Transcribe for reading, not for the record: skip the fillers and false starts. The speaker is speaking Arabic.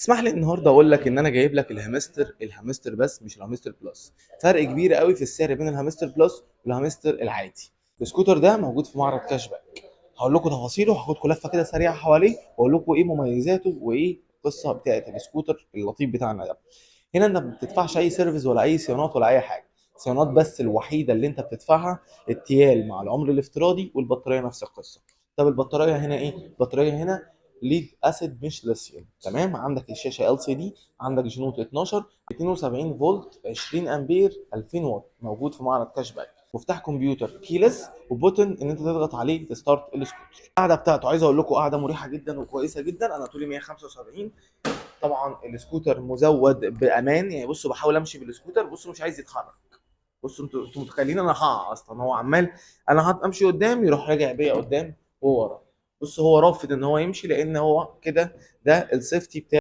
اسمح لي النهارده اقول لك ان انا جايب لك الهامستر بس مش الهامستر بلس. فرق كبير قوي في السعر بين الهامستر بلس والهامستر العادي. السكوتر ده موجود في معرض كاش باك. هقول لكم تفاصيله وهاخدكم لفه كده سريعه حواليه واقول لكم ايه مميزاته وايه القصه بتاعت السكوتر اللطيف بتاعنا ده. هنا انت ما بتدفعش اي سيرفيس ولا اي صيانات ولا اي حاجه. الصيانات بس الوحيده اللي انت بتدفعها التيال مع العمر الافتراضي والبطاريه نفس القصه. طب البطاريه هنا ايه؟ البطاريه هنا ليد اسيد مش ليثيوم. تمام، عندك الشاشه ال سي دي، عندك جنوط 12 72 فولت 20 امبير 2000 واط، موجود في معرض كاش باك. مفتاح كمبيوتر كيلس وبوتن ان انت تضغط عليه تستارت السكوتر. القعده بتاعته عايز اقول لكم قعده مريحه جدا وكويسه جدا. انا طولي 175. طبعا السكوتر مزود بامان، يعني بصوا بحاول امشي بالسكوتر، بصوا مش عايز يتحرك. بصوا انتوا متخيلين انا هقع اصلا، هو عمال انا امشي قدام يروح راجع بيا قدام وورا. بص هو رافض ان هو يمشي لان هو كده ده السيفتي بتاعه.